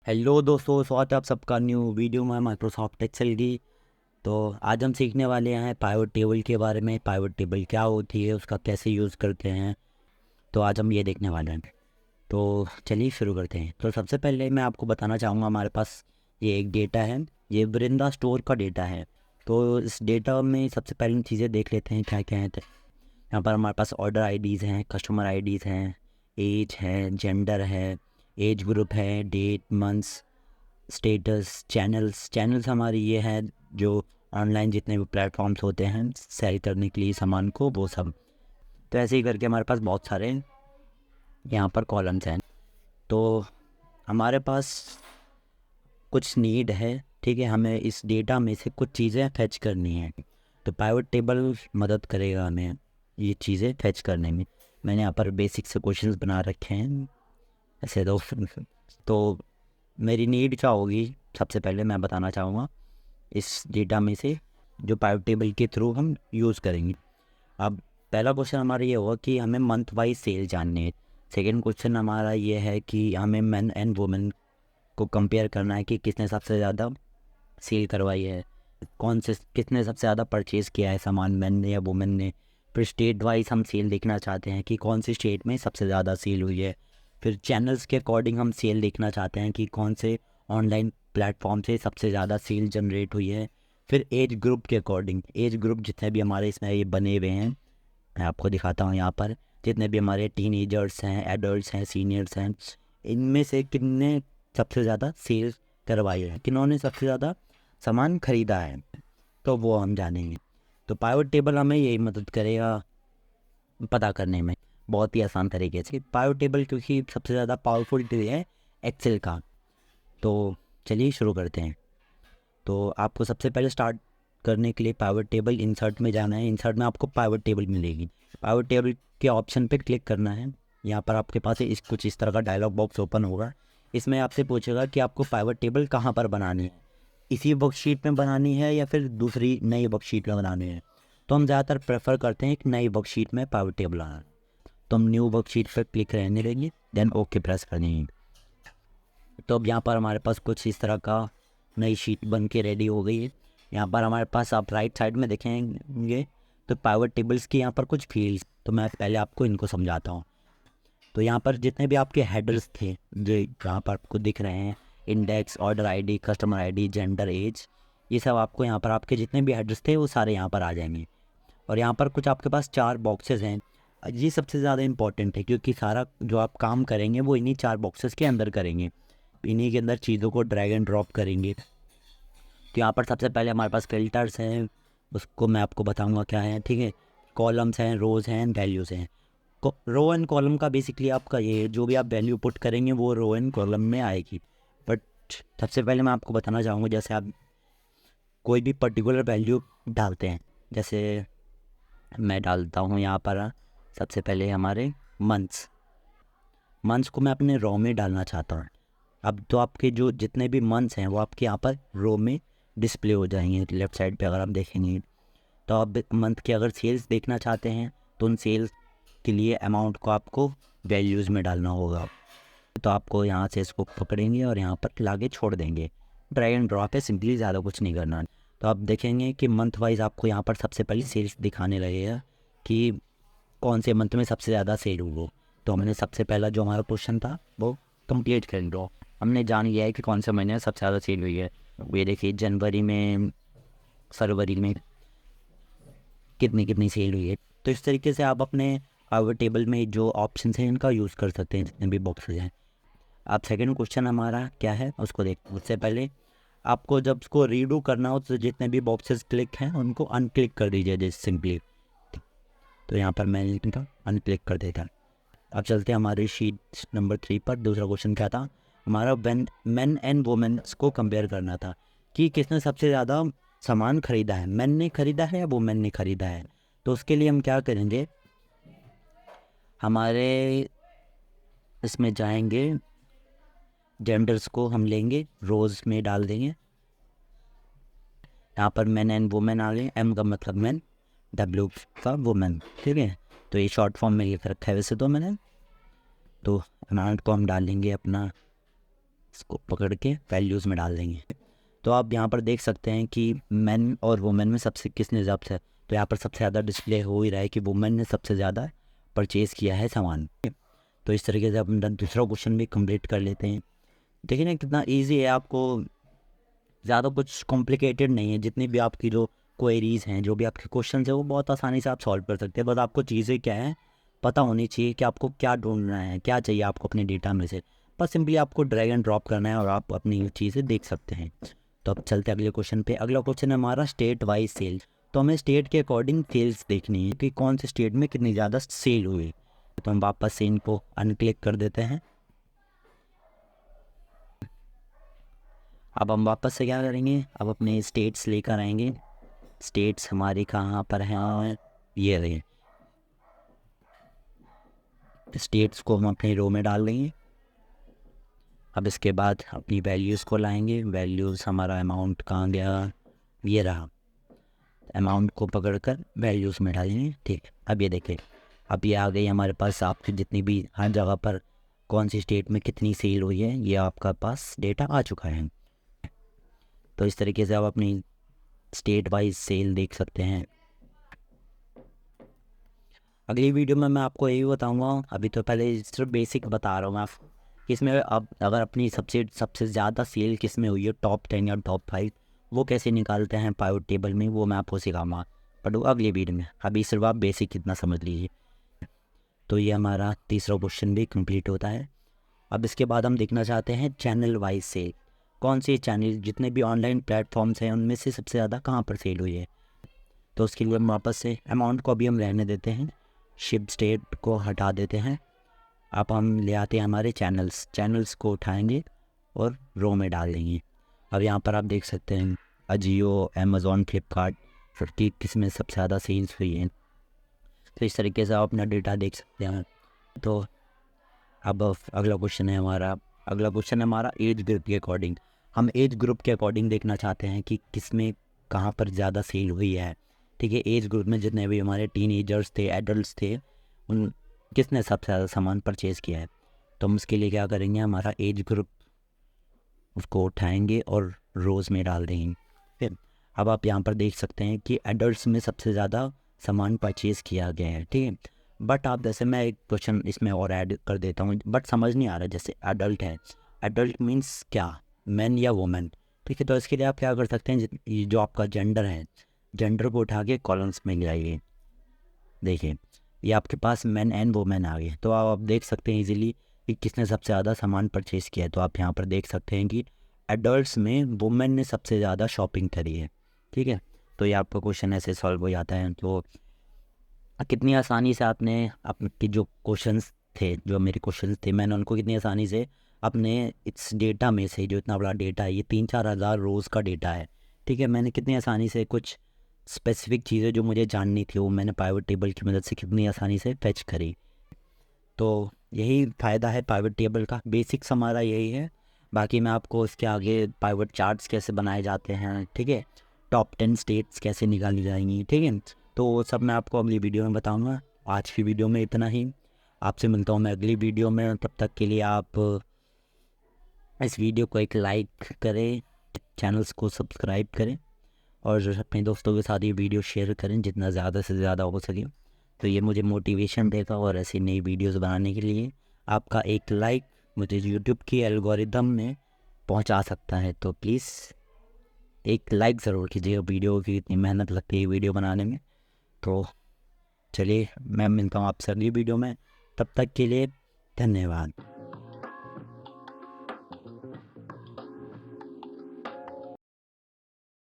Hello दोस्तों, स्वागत है आप सबका न्यू वीडियो में माइक्रोसॉफ्ट एक्सेल की। तो आज हम सीखने वाले हैं पाइवट टेबल के बारे में। पाइवट टेबल क्या होती है, उसका कैसे यूज़ करते हैं, तो आज हम ये देखने वाले हैं। तो चलिए शुरू करते हैं। तो सबसे पहले मैं आपको बताना चाहूँगा, हमारे पास ये एक डेटा है, ये वृंदा स्टोर का डेटा है। तो इस डेटा में सबसे पहले चीज़ें देख लेते हैं क्या क्या है। तो यहाँ पर हमारे पास ऑर्डर आईडीज़ हैं, कस्टमर आईडीज़ हैं, एज है, जेंडर है, एज ग्रुप है, डेट, मंथ्स, स्टेटस, चैनल्स हमारी ये है जो ऑनलाइन जितने भी प्लेटफॉर्म्स होते हैं सेल करने के लिए सामान को, वो सब। तो ऐसे ही करके हमारे पास बहुत सारे यहाँ पर कॉलम्स हैं। तो हमारे पास कुछ नीड है, ठीक है, हमें इस डेटा में से कुछ चीज़ें फैच करनी है। तो पाइवट टेबल मदद करेगा हमें ये चीज़ें फैच करने में। मैंने यहाँ पर बेसिक से क्वेश्चंस बना रखे हैं ऐसे दो। तो मेरी नीड क्या होगी, सबसे पहले मैं बताना चाहूँगा इस डेटा में से जो पाइवट टेबल के थ्रू हम यूज़ करेंगे। अब पहला क्वेश्चन हमारा ये होगा कि हमें मंथ वाइज सेल जाननी है। सेकंड क्वेश्चन हमारा ये है कि हमें मेन एंड वुमेन को कंपेयर करना है कि किसने सबसे ज़्यादा सेल करवाई है, कौन से किसने सबसे ज़्यादा परचेज़ किया है सामान, मैन ने या वुमेन ने। फिर स्टेट वाइज हम सेल देखना चाहते हैं कि कौन सी स्टेट में सबसे ज़्यादा सेल हुई है। फिर चैनल्स के अकॉर्डिंग हम सेल देखना चाहते हैं कि कौन से ऑनलाइन प्लेटफॉर्म से सबसे ज़्यादा सेल जनरेट हुई है। फिर एज ग्रुप के अकॉर्डिंग, एज ग्रुप जितने भी हमारे इसमें ये बने हुए हैं, मैं आपको दिखाता हूँ यहाँ पर, जितने भी हमारे टीनेजर्स हैं, एडल्ट्स हैं, सीनियर्स हैं, इनमें से कितने सबसे ज़्यादा सेल करवाई है, किन्होंने सबसे ज़्यादा सामान ख़रीदा है, तो वो हम जानेंगे। तो पाइवट टेबल हमें यही मदद करेगा पता करने में, बहुत ही आसान तरीके से। पाइवट टेबल क्योंकि सबसे ज़्यादा पावरफुल टूल है एक्सेल का। तो चलिए शुरू करते हैं। तो आपको सबसे पहले स्टार्ट करने के लिए पाइवट टेबल इंसर्ट में जाना है। इंसर्ट में आपको पाइवट टेबल मिलेगी। पाइवट टेबल के ऑप्शन पे क्लिक करना है। यहाँ पर आपके पास कुछ इस तरह का डायलॉग बॉक्स ओपन होगा। इसमें आपसे पूछेगा कि आपको पाइवट टेबल कहाँ पर बनानी है, इसी वर्कशीट में बनानी है या फिर दूसरी नई वर्कशीट में बनानी है। तो हम ज़्यादातर प्रेफर करते हैं कि नई वर्कशीट में पाइवट टेबल बनाना। तो हम न्यू वर्कशीट पर क्लिक रहने देंगे, देन ओके प्रेस कर देंगे। तो अब यहाँ पर हमारे पास कुछ इस तरह का नई शीट बन के रेडी हो गई है। यहाँ पर हमारे पास आप राइट साइड में देखेंगे तो पाइवट टेबल्स की यहाँ पर कुछ फील्ड्स, तो मैं पहले आपको इनको समझाता हूँ। तो यहाँ पर जितने भी आपके हेडर्स थे जो यहाँ पर आपको दिख रहे हैं, index, order ID, customer ID, gender, age, ये सब आपको यहाँ पर आपके जितने भी हेडर्स थे वो सारे यहाँ पर आ जाएंगे। और यहाँ पर कुछ आपके पास 4 बॉक्सेस हैं। ये सबसे ज़्यादा इंपॉर्टेंट है क्योंकि सारा जो आप काम करेंगे वो इन्हीं 4 बॉक्सेस के अंदर करेंगे, इन्हीं के अंदर चीज़ों को ड्रैग एंड ड्रॉप करेंगे। तो यहाँ पर सबसे पहले हमारे पास फिल्टर्स हैं, उसको मैं आपको बताऊंगा क्या है, ठीक है। कॉलम्स हैं, रोज़ हैं, वैल्यूज़ हैं। रो एंड कॉलम का बेसिकली आपका ये जो भी आप वैल्यू पुट करेंगे वो रो एंड कॉलम में आएगी। बट सबसे पहले मैं आपको बताना चाहूँगा, जैसे आप कोई भी पर्टिकुलर वैल्यू डालते हैं, जैसे मैं डालता हूँ यहाँ पर सबसे पहले हमारे मंथ्स को मैं अपने रो में डालना चाहता हूँ। अब तो आपके जो जितने भी मंथ्स हैं वो आपके यहाँ पर रो में डिस्प्ले हो जाएंगे। लेफ़्ट साइड पे अगर आप देखेंगे तो आप मंथ के अगर सेल्स देखना चाहते हैं तो उन सेल्स के लिए अमाउंट को आपको वैल्यूज़ में डालना होगा। तो आपको यहाँ से इसको पकड़ेंगे और यहाँ पर लाके छोड़ देंगे, ड्रैग एंड ड्रॉप है, सिंपली, ज़्यादा कुछ नहीं करना। तो आप देखेंगे कि मंथ वाइज आपको यहाँ पर सबसे पहले सेल्स दिखाने लगेगा कि कौन से मंथ में सबसे ज़्यादा सेल हुई वो। तो हमने सबसे पहला जो हमारा क्वेश्चन था वो कंप्लीट कर लो। हमने जान लिया है कि कौन से महीने में सबसे ज़्यादा सेल हुई है। ये देखिए जनवरी में, फरवरी में कितनी कितनी सेल हुई है। तो इस तरीके से आप अपने पावर टेबल में जो ऑप्शन हैं इनका यूज़ कर सकते हैं, जितने भी बॉक्सेज हैं। आप सेकंड क्वेश्चन हमारा क्या है उसको देख, उससे पहले आपको जब उसको रीडू करना हो तो जितने भी बॉक्सेस क्लिक हैं उनको अनक्लिक कर दीजिए, जैसे सिंपली। तो यहाँ पर मैंने इनका अनक्लिक कर देता। अब चलते हैं हमारी शीट नंबर 3 पर। दूसरा क्वेश्चन क्या था हमारा, मेन एंड वुमेन्स को कंपेयर करना था कि किसने सबसे ज़्यादा सामान खरीदा है, मैन ने खरीदा है या वुमेन ने खरीदा है। तो उसके लिए हम क्या करेंगे, हमारे इसमें जाएंगे, जेंडर्स को हम लेंगे, रोज़ में डाल देंगे। यहाँ पर मैन एंड वुमेन आ गए, एम का मतलब मैन, डब्ल्यू का वुमेन, ठीक है। तो ये शॉर्ट फॉर्म में लिख रखा है वैसे तो मैंने। तो अमाउंट को हम डालेंगे अपना इसको पकड़ के वैल्यूज़ में डाल देंगे। तो आप यहाँ पर देख सकते हैं कि मैन और वुमेन में सबसे किसने ज़्यादा, तो यहाँ पर सबसे ज़्यादा डिस्प्ले हो ही रहा है कि वुमेन ने सबसे ज़्यादा परचेज़ किया है सामान। तो इस तरीके से अपन दूसरा क्वेश्चन भी कंप्लीट कर लेते हैं। देखिए ना कितना ईजी है, आपको ज़्यादा कुछ कॉम्प्लिकेटेड नहीं है। जितनी भी आपकी जो क्वेरीज़ हैं, जो भी आपके क्वेश्चन है, वो बहुत आसानी से आप सॉल्व कर सकते हैं। बस आपको चीज़ें क्या हैं पता होनी चाहिए कि आपको क्या ढूंढना है, क्या चाहिए आपको अपने डेटा में से। बस सिंपली आपको ड्रैग एंड ड्रॉप करना है और आप अपनी चीज़ें देख सकते हैं। तो अब चलते हैं अगले क्वेश्चन पे। अगला क्वेश्चन है हमारा स्टेट वाइज सेल। तो हमें स्टेट के अकॉर्डिंग सेल्स देखनी है कि कौन से स्टेट में कितनी ज़्यादा सेल हुई। तो हम वापस से इनको अनक्लिक कर देते हैं। अब हम वापस से क्या करेंगे, अब अपने स्टेट्स लेकर आएंगे। स्टेट्स हमारी कहाँ पर हैं, ये रहे। स्टेट्स को हम अपने रो में डाल देंगे। अब इसके बाद अपनी वैल्यूज़ को लाएंगे। वैल्यूज़ हमारा अमाउंट कहाँ गया, ये रहा। अमाउंट को पकड़कर वैल्यूज़ में डालेंगे। ठीक, अब ये देखें, अब ये आ गई हमारे पास आपकी जितनी भी हर जगह पर कौन सी स्टेट में कितनी सेल हुई है, ये आपका पास डेटा आ चुका है। तो इस तरीके से आप अपनी स्टेट वाइज सेल देख सकते हैं। अगली वीडियो में मैं आपको यही बताऊंगा, अभी तो पहले सिर्फ बेसिक बता रहा हूँ मैं आपको कि इसमें अब अगर अपनी सबसे ज़्यादा सेल किस में हुई है, टॉप 10 या टॉप 5, वो कैसे निकालते हैं पाइवट टेबल में, वो मैं आपको सिखाऊंगा बट वो अगली वीडियो में। अभी सिर्फ आप बेसिक कितना समझ लीजिए। तो ये हमारा तीसरा क्वेश्चन भी कंप्लीट होता है। अब इसके बाद हम देखना चाहते हैं चैनल वाइज सेल। कौन से चैनल, जितने भी ऑनलाइन प्लेटफॉर्म्स हैं उनमें से सबसे ज़्यादा कहाँ पर सेल हुई है। तो उसके लिए हम वापस से अमाउंट को अभी हम रहने देते हैं, शिप स्टेट को हटा देते हैं। अब हम ले आते हैं हमारे चैनल्स को उठाएंगे और रो में डाल देंगे। अब यहाँ पर आप देख सकते हैं अजियो, अमेज़ॉन, फ्लिपकार्ट, फिर किस में सबसे ज़्यादा सेल्स हुई है। तो इस तरीके से आप अपना डेटा देख सकते हैं। तो अब अगला क्वेश्चन है हमारा एज ग्रुप के अकॉर्डिंग। हम एज ग्रुप के अकॉर्डिंग देखना चाहते हैं कि किस में कहाँ पर ज़्यादा सेल हुई है। ठीक है, एज ग्रुप में जितने भी हमारे टीनेजर्स थे, एडल्ट्स थे, उन किसने सबसे ज़्यादा सामान परचेज़ किया है। तो हम उसके लिए क्या करेंगे, हमारा एज ग्रुप उसको उठाएंगे और रोज़ में डाल देंगे। फिर अब आप यहाँ पर देख सकते हैं कि एडल्ट्स में सबसे ज़्यादा सामान परचेज़ किया गया है। ठीक है, बट आप जैसे मैं एक क्वेश्चन इसमें और ऐड कर देता हूँ, बट समझ नहीं आ रहा। जैसे एडल्ट है, एडल्ट मीन्स क्या, मैन या वुमेन। ठीक है, तो इसके लिए आप क्या कर सकते हैं, ये जो आपका जेंडर है, जेंडर को उठा के कॉलम्स में गिराइए। देखिए ये आपके पास मैन एंड वुमेन आ गए। तो आप देख सकते हैं इजीली कि किसने सबसे ज़्यादा सामान परचेज़ किया है। तो आप यहाँ पर देख सकते हैं कि एडल्ट्स में वुमेन ने सबसे ज़्यादा शॉपिंग करी है। ठीक है, तो ये आपका क्वेश्चन ऐसे सॉल्व हो जाता है। तो कितनी आसानी से आपने आपके जो क्वेश्चंस थे, जो मेरे क्वेश्चंस थे, मैंने उनको कितनी आसानी से अपने इस डेटा में से, जो इतना बड़ा डेटा है, ये 3-4 हज़ार रोज़ का डेटा है। ठीक है, मैंने कितनी आसानी से कुछ स्पेसिफिक चीज़ें जो मुझे जाननी थी वो मैंने पाइवट टेबल की मदद से कितनी आसानी से फैच करी। तो यही फ़ायदा है पाइवट टेबल का, बेसिक्स हमारा यही है। बाकी मैं आपको इसके आगे पाइवट चार्ट्स कैसे बनाए जाते हैं, ठीक है, टॉप 10 स्टेट्स कैसे निकाली जाएंगी, ठीक है, तो वो सब मैं आपको अगली वीडियो में बताऊंगा। आज की वीडियो में इतना ही, आपसे मिलता हूँ मैं अगली वीडियो में। तब तक के लिए आप इस वीडियो को एक लाइक करें, चैनल्स को सब्सक्राइब करें और अपने दोस्तों के साथ ये वीडियो शेयर करें जितना ज़्यादा से ज़्यादा हो सके। तो ये मुझे मोटिवेशन देगा और ऐसी नई वीडियोस बनाने के लिए आपका एक लाइक मुझे यूट्यूब की एल्गोरिदम में पहुंचा सकता है। तो प्लीज़ एक लाइक ज़रूर कीजिए, वीडियो की इतनी मेहनत लगती है वीडियो बनाने में। तो चलिए मैं मिलता हूँ आपसे अगली वीडियो में, तब तक के लिए धन्यवाद।